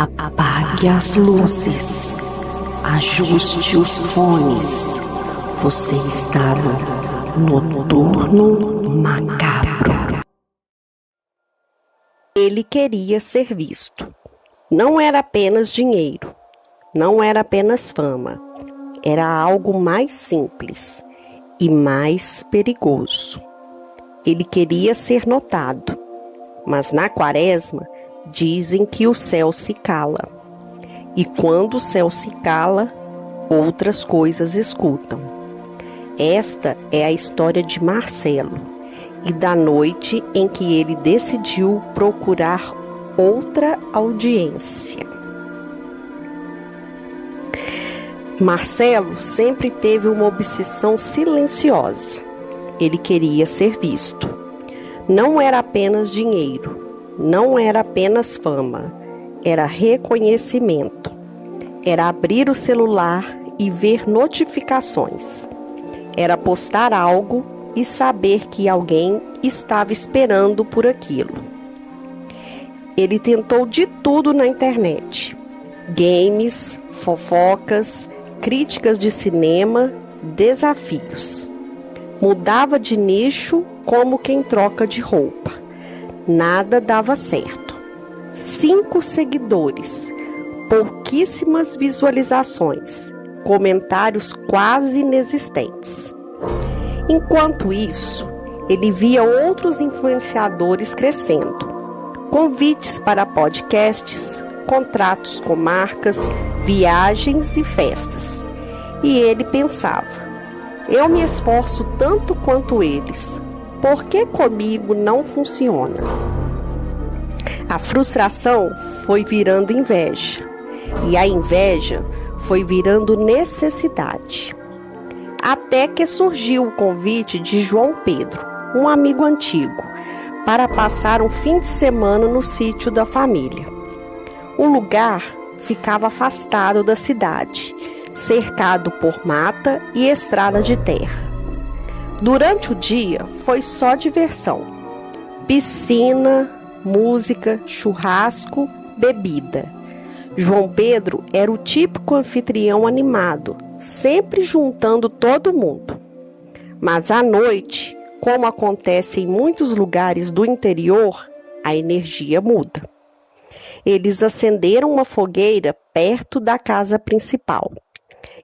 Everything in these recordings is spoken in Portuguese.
Apague as luzes, ajuste os fones. Você está no Noturno Macabro. Ele queria ser visto. Não era apenas dinheiro, não era apenas fama. Era algo mais simples e mais perigoso. Ele queria ser notado, mas na Quaresma dizem que o céu se cala. E quando o céu se cala, outras coisas escutam. Esta é a história de Marcelo e da noite em que ele decidiu procurar outra audiência. Marcelo sempre teve uma obsessão silenciosa. Ele queria ser visto. Não era apenas dinheiro. Não era apenas fama, era reconhecimento. Era abrir o celular e ver notificações. Era postar algo e saber que alguém estava esperando por aquilo. Ele tentou de tudo na internet: games, fofocas, críticas de cinema, desafios. Mudava de nicho como quem troca de roupa. Nada dava certo. 5 seguidores, pouquíssimas visualizações, comentários quase inexistentes. Enquanto isso, ele via outros influenciadores crescendo. Convites para podcasts, contratos com marcas, viagens e festas. E ele pensava: eu me esforço tanto quanto eles. Por que comigo não funciona? A frustração foi virando inveja, e a inveja foi virando necessidade. Até que surgiu o convite de João Pedro, um amigo antigo, para passar um fim de semana no sítio da família. O lugar ficava afastado da cidade, cercado por mata e estrada de terra. Durante o dia foi só diversão. Piscina, música, churrasco, bebida. João Pedro era o típico anfitrião animado, sempre juntando todo mundo. Mas à noite, como acontece em muitos lugares do interior, a energia muda. Eles acenderam uma fogueira perto da casa principal.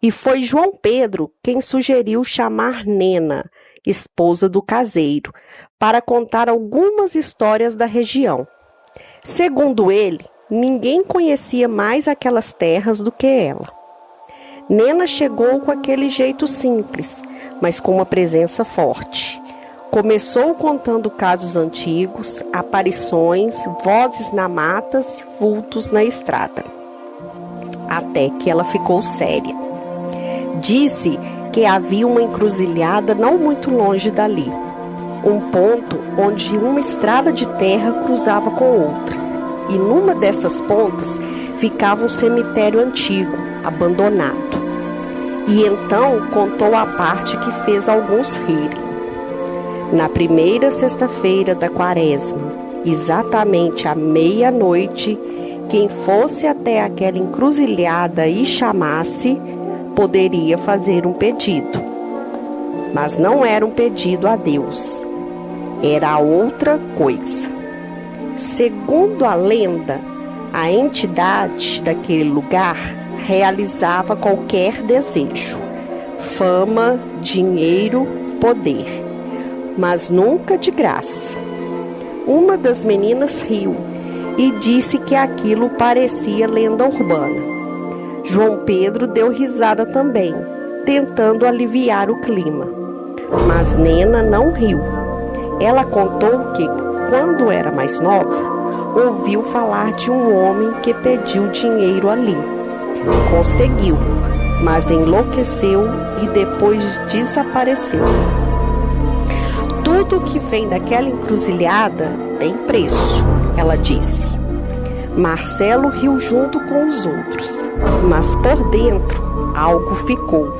E foi João Pedro quem sugeriu chamar Nena, esposa do caseiro, para contar algumas histórias da região. Segundo ele, ninguém conhecia mais aquelas terras do que ela. Nena chegou com aquele jeito simples, mas com uma presença forte. Começou contando casos antigos, aparições, vozes na mata e vultos na estrada. Até que ela ficou séria. Disse que havia uma encruzilhada não muito longe dali, um ponto onde uma estrada de terra cruzava com outra, e numa dessas pontas ficava um cemitério antigo, abandonado. E então contou a parte que fez alguns rirem. Na primeira sexta-feira da Quaresma, exatamente à meia-noite, quem fosse até aquela encruzilhada e chamasse, poderia fazer um pedido. Mas não era um pedido a Deus, era outra coisa. Segundo a lenda, a entidade daquele lugar realizava qualquer desejo: fama, dinheiro, poder, mas nunca de graça. Uma das meninas riu e disse que aquilo parecia lenda urbana. João Pedro deu risada também, tentando aliviar o clima. Mas Nena não riu. Ela contou que, quando era mais nova, ouviu falar de um homem que pediu dinheiro ali. Conseguiu, mas enlouqueceu e depois desapareceu. Tudo que vem daquela encruzilhada tem preço, ela disse. Marcelo riu junto com os outros, mas por dentro algo ficou.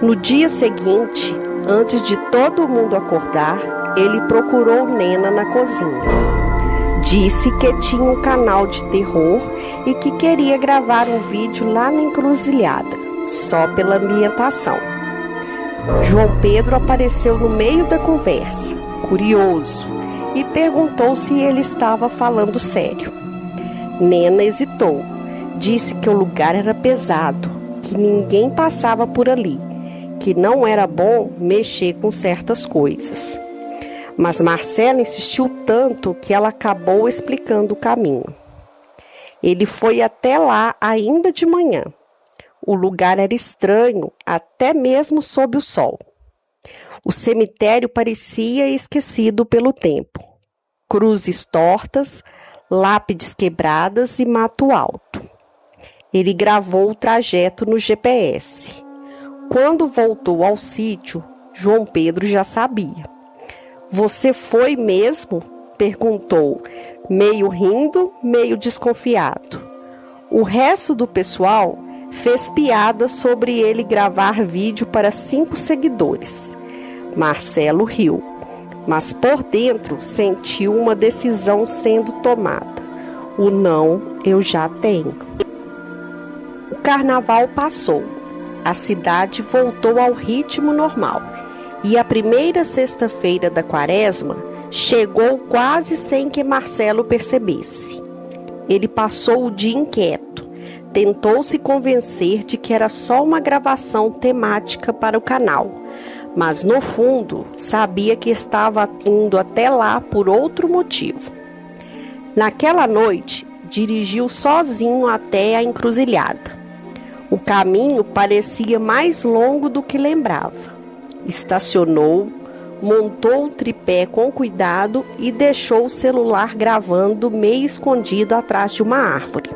No dia seguinte, antes de todo mundo acordar, ele procurou Nena na cozinha. Disse que tinha um canal de terror e que queria gravar um vídeo lá na encruzilhada, só pela ambientação. João Pedro apareceu no meio da conversa, curioso, e perguntou se ele estava falando sério. Nena hesitou, disse que o lugar era pesado, que ninguém passava por ali, que não era bom mexer com certas coisas. Mas Marcelo insistiu tanto que ela acabou explicando o caminho. Ele foi até lá ainda de manhã. O lugar era estranho, até mesmo sob o sol. O cemitério parecia esquecido pelo tempo. Cruzes tortas, lápides quebradas e mato alto. Ele gravou o trajeto no GPS. Quando voltou ao sítio, João Pedro já sabia. "Você foi mesmo?" perguntou, meio rindo, meio desconfiado. O resto do pessoal fez piada sobre ele gravar vídeo para 5 seguidores. Marcelo riu, mas por dentro sentiu uma decisão sendo tomada. O não eu já tenho. O carnaval passou. A cidade voltou ao ritmo normal. E a primeira sexta-feira da quaresma chegou quase sem que Marcelo percebesse. Ele passou o dia inquieto. Tentou se convencer de que era só uma gravação temática para o canal, mas no fundo sabia que estava indo até lá por outro motivo. Naquela noite, dirigiu sozinho até a encruzilhada. O caminho parecia mais longo do que lembrava. Estacionou, montou o tripé com cuidado e deixou o celular gravando meio escondido atrás de uma árvore.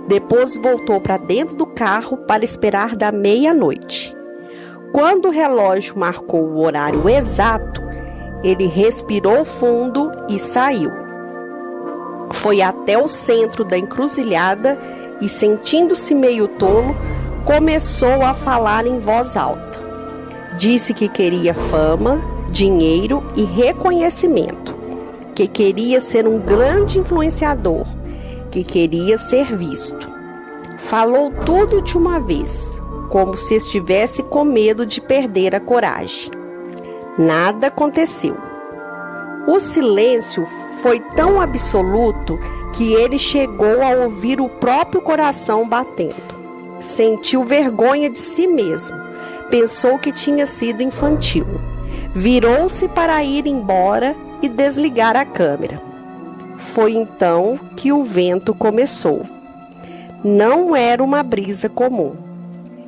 Depois voltou para dentro do carro para esperar da meia-noite. Quando o relógio marcou o horário exato, ele respirou fundo e saiu. Foi até o centro da encruzilhada e, sentindo-se meio tolo, começou a falar em voz alta. Disse que queria fama, dinheiro e reconhecimento, que queria ser um grande influenciador, que queria ser visto. Falou tudo de uma vez, como se estivesse com medo de perder a coragem. Nada aconteceu. O silêncio foi tão absoluto que ele chegou a ouvir o próprio coração batendo. Sentiu vergonha de si mesmo. Pensou que tinha sido infantil. Virou-se para ir embora e desligar a câmera. Foi então que o vento começou. Não era uma brisa comum.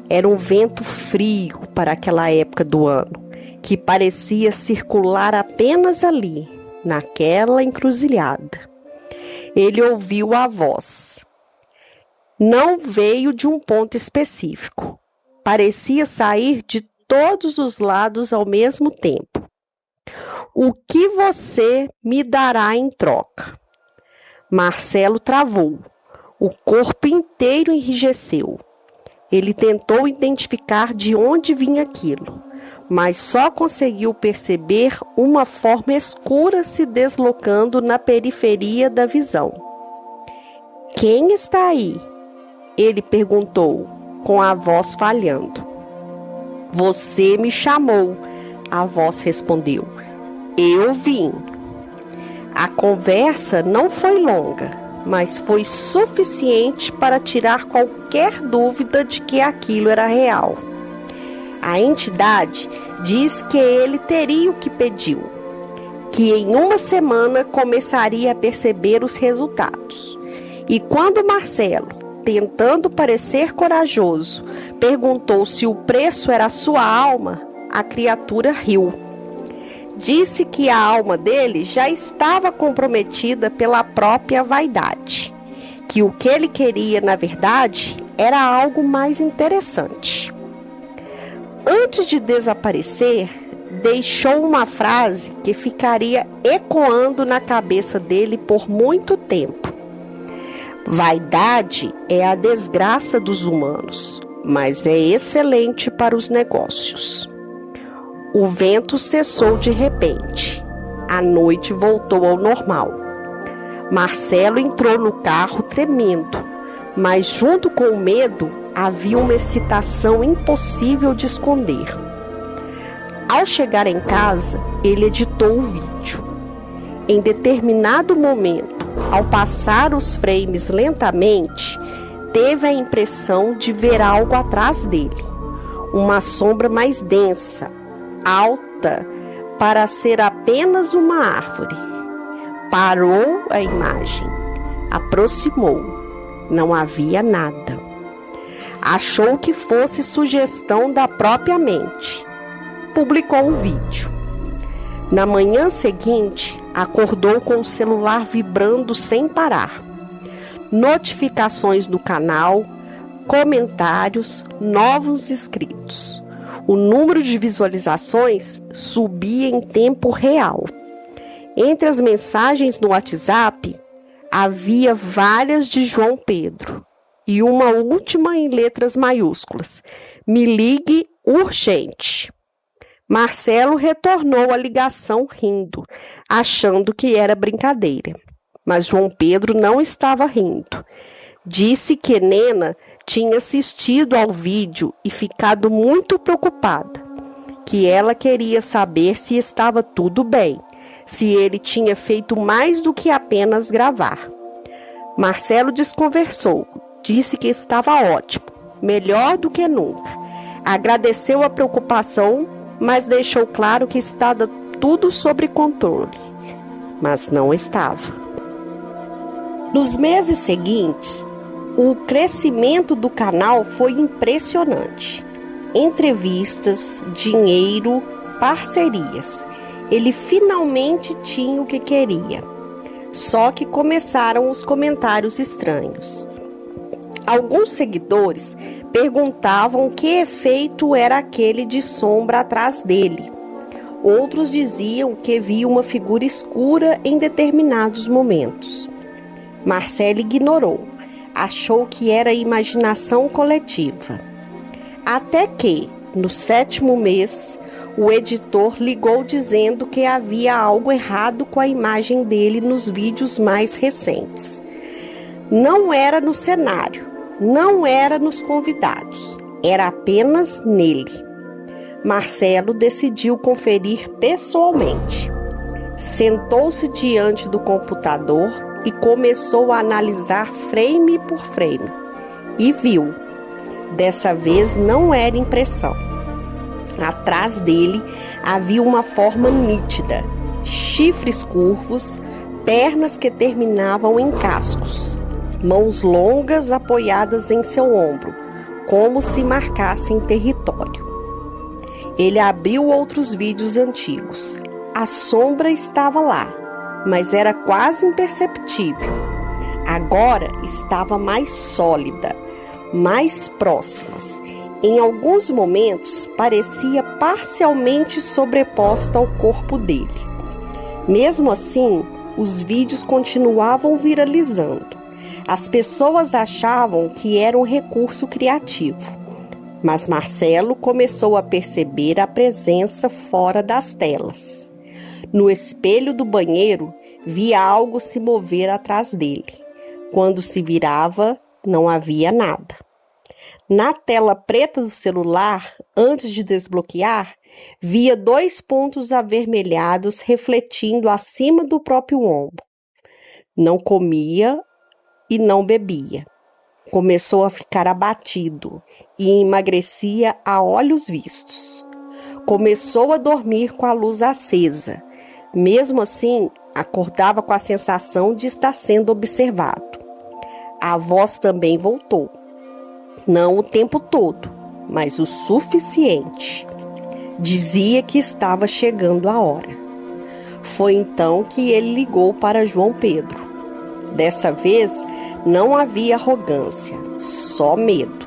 Era um vento frio para aquela época do ano, que parecia circular apenas ali, naquela encruzilhada. Ele ouviu a voz. Não veio de um ponto específico. Parecia sair de todos os lados ao mesmo tempo. O que você me dará em troca? Marcelo travou. O corpo inteiro enrijeceu. Ele tentou identificar de onde vinha aquilo, mas só conseguiu perceber uma forma escura se deslocando na periferia da visão. Quem está aí? Ele perguntou, com a voz falhando. Você me chamou, a voz respondeu. Eu vim. A conversa não foi longa, mas foi suficiente para tirar qualquer dúvida de que aquilo era real. A entidade diz que ele teria o que pediu, que em uma semana começaria a perceber os resultados. E quando Marcelo, tentando parecer corajoso, perguntou se o preço era a sua alma, a criatura riu. Disse que a alma dele já estava comprometida pela própria vaidade, que o que ele queria, na verdade, era algo mais interessante. Antes de desaparecer, deixou uma frase que ficaria ecoando na cabeça dele por muito tempo. Vaidade é a desgraça dos humanos, mas é excelente para os negócios. O vento cessou de repente. A noite voltou ao normal. Marcelo entrou no carro tremendo, Mas junto com o medo havia uma excitação impossível de esconder. Ao chegar em casa, ele editou o vídeo. Em determinado momento, ao passar os frames lentamente, teve a impressão de ver algo atrás dele. Uma sombra mais densa, alta, para ser apenas uma árvore. Parou a imagem, aproximou. Não havia nada. Achou que fosse sugestão da própria mente. Publicou o vídeo. Na manhã seguinte, acordou com o celular vibrando sem parar. Notificações do canal, comentários, novos inscritos. O número de visualizações subia em tempo real. Entre as mensagens no WhatsApp, havia várias de João Pedro e uma última em letras maiúsculas: "Me ligue urgente". Marcelo retornou a ligação rindo, achando que era brincadeira. Mas João Pedro não estava rindo. Disse que Nena tinha assistido ao vídeo e ficado muito preocupada, que ela queria saber se estava tudo bem, se ele tinha feito mais do que apenas gravar. Marcelo desconversou, disse que estava ótimo, melhor do que nunca. Agradeceu a preocupação, mas deixou claro que estava tudo sob controle. Mas não estava. Nos meses seguintes, o crescimento do canal foi impressionante. Entrevistas, dinheiro, parcerias. Ele finalmente tinha o que queria. Só que começaram os comentários estranhos. Alguns seguidores perguntavam que efeito era aquele de sombra atrás dele. Outros diziam que via uma figura escura em determinados momentos. Marcelo ignorou. Achou que era imaginação coletiva. Até que, no 7º mês, o editor ligou dizendo que havia algo errado com a imagem dele nos vídeos mais recentes. Não era no cenário, não era nos convidados, era apenas nele. Marcelo decidiu conferir pessoalmente. Sentou-se diante do computador e começou a analisar frame por frame. E viu. Dessa vez não era impressão. Atrás dele havia uma forma nítida, chifres curvos, pernas que terminavam em cascos, mãos longas apoiadas em seu ombro, como se marcassem território. Ele abriu outros vídeos antigos. A sombra estava lá, mas era quase imperceptível. Agora estava mais sólida, mais próximas. Em alguns momentos, parecia parcialmente sobreposta ao corpo dele. Mesmo assim, os vídeos continuavam viralizando. As pessoas achavam que era um recurso criativo. Mas Marcelo começou a perceber a presença fora das telas. No espelho do banheiro, via algo se mover atrás dele. Quando se virava, não havia nada. Na tela preta do celular, antes de desbloquear, via 2 pontos avermelhados refletindo acima do próprio ombro. Não comia e não bebia. Começou a ficar abatido e emagrecia a olhos vistos. Começou a dormir com a luz acesa. Mesmo assim, acordava com a sensação de estar sendo observado. A voz também voltou. Não o tempo todo, mas o suficiente. Dizia que estava chegando a hora. Foi então que ele ligou para João Pedro. Dessa vez, não havia arrogância, só medo.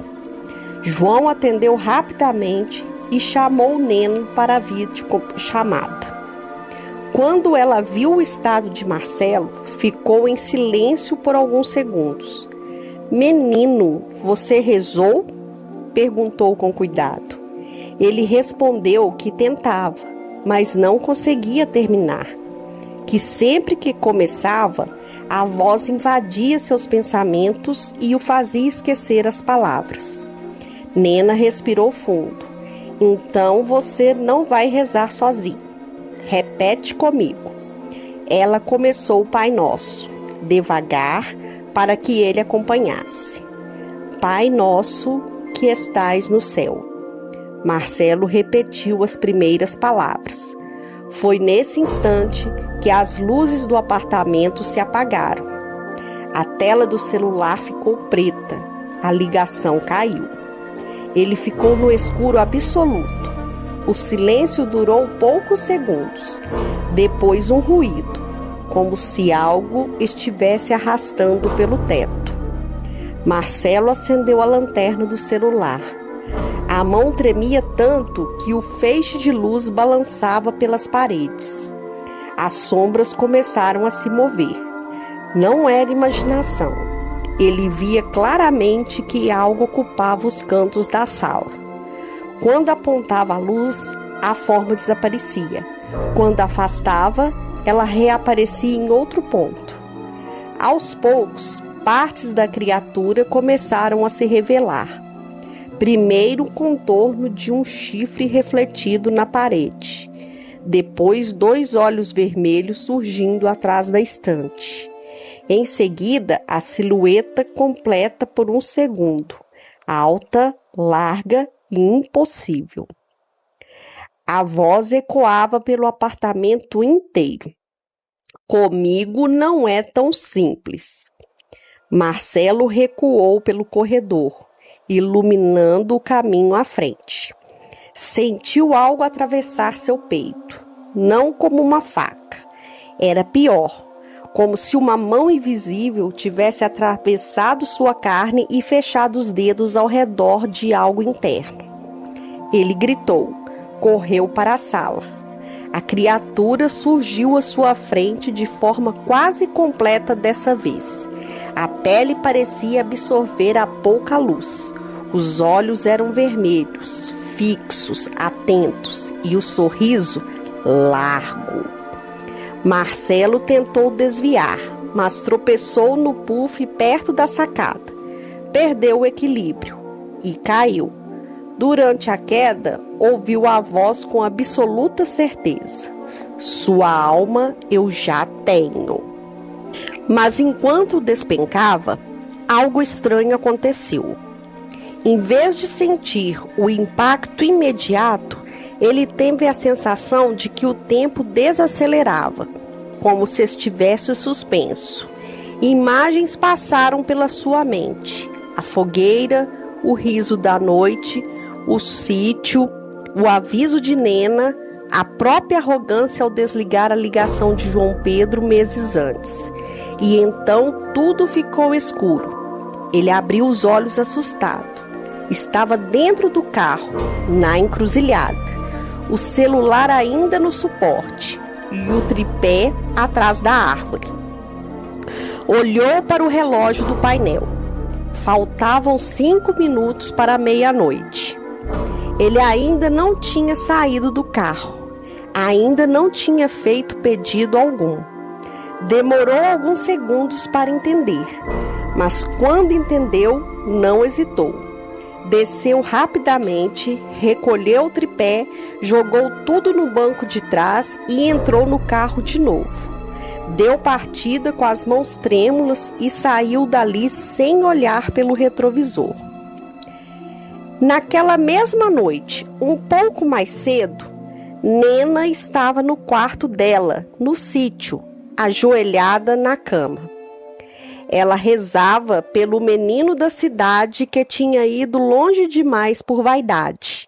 João atendeu rapidamente e chamou Nena para a videochamada. Quando ela viu o estado de Marcelo, ficou em silêncio por alguns segundos. "Menino, você rezou?" perguntou com cuidado. Ele respondeu que tentava, mas não conseguia terminar. Que sempre que começava, A voz invadia seus pensamentos e o fazia esquecer as palavras. Nena respirou fundo. Então você não vai rezar sozinho. Repete comigo. Ela começou o Pai Nosso, devagar, para que ele acompanhasse. Pai Nosso que estais no céu. Marcelo repetiu as primeiras palavras. Foi nesse instante que as luzes do apartamento se apagaram. A tela do celular ficou preta. A ligação caiu. Ele ficou no escuro absoluto. O silêncio durou poucos segundos. Depois um ruído, como se algo estivesse arrastando pelo teto. Marcelo acendeu a lanterna do celular. A mão tremia tanto que o feixe de luz balançava pelas paredes. As sombras começaram a se mover. Não era imaginação. Ele via claramente que algo ocupava os cantos da sala. Quando apontava a luz, a forma desaparecia. Quando afastava, ela reaparecia em outro ponto. Aos poucos, partes da criatura começaram a se revelar. Primeiro o contorno de um chifre refletido na parede. Depois 2 olhos vermelhos surgindo atrás da estante. Em seguida, a silhueta completa por um segundo. Alta, larga e impossível. A voz ecoava pelo apartamento inteiro. Comigo não é tão simples. Marcelo recuou pelo corredor, iluminando o caminho à frente. Sentiu algo atravessar seu peito, não como uma faca. Era pior, como se uma mão invisível tivesse atravessado sua carne e fechado os dedos ao redor de algo interno. Ele gritou, correu para a sala. A criatura surgiu à sua frente de forma quase completa dessa vez. A pele parecia absorver a pouca luz. Os olhos eram vermelhos, fixos, atentos, e o sorriso largo. Marcelo tentou desviar, mas tropeçou no puff perto da sacada. Perdeu o equilíbrio e caiu. Durante a queda, ouviu a voz com absoluta certeza. Sua alma eu já tenho. Mas enquanto despencava, algo estranho aconteceu. Em vez de sentir o impacto imediato, ele teve a sensação de que o tempo desacelerava, como se estivesse suspenso. Imagens passaram pela sua mente. A fogueira, o riso da noite, o sítio, o aviso de Nena, a própria arrogância ao desligar a ligação de João Pedro meses antes. E então tudo ficou escuro. Ele abriu os olhos assustado. Estava dentro do carro, na encruzilhada. O celular ainda no suporte e o tripé atrás da árvore. Olhou para o relógio do painel. Faltavam 5 minutos para a meia-noite. Ele ainda não tinha saído do carro. Ainda não tinha feito pedido algum. Demorou alguns segundos para entender, mas quando entendeu, não hesitou. Desceu rapidamente, recolheu o tripé, jogou tudo no banco de trás e entrou no carro de novo. Deu partida com as mãos trêmulas e saiu dali sem olhar pelo retrovisor. Naquela mesma noite, um pouco mais cedo, Nena estava no quarto dela, no sítio, ajoelhada na cama. Ela rezava pelo menino da cidade que tinha ido longe demais por vaidade.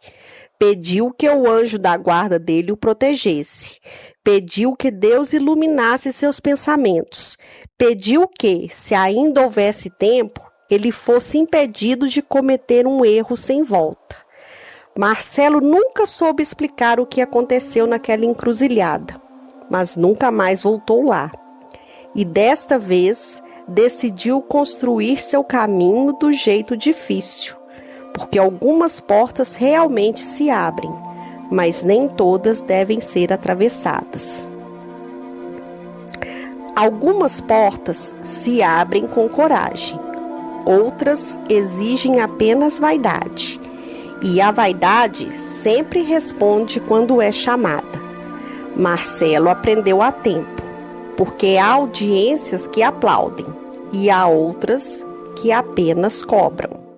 Pediu que o anjo da guarda dele o protegesse. Pediu que Deus iluminasse seus pensamentos. Pediu que, se ainda houvesse tempo, ele fosse impedido de cometer um erro sem volta. Marcelo nunca soube explicar o que aconteceu naquela encruzilhada, mas nunca mais voltou lá. E desta vez decidiu construir seu caminho do jeito difícil, porque algumas portas realmente se abrem, mas nem todas devem ser atravessadas. Algumas portas se abrem com coragem, outras exigem apenas vaidade. E a vaidade sempre responde quando é chamada. Marcelo aprendeu a tempo, porque há audiências que aplaudem e há outras que apenas cobram.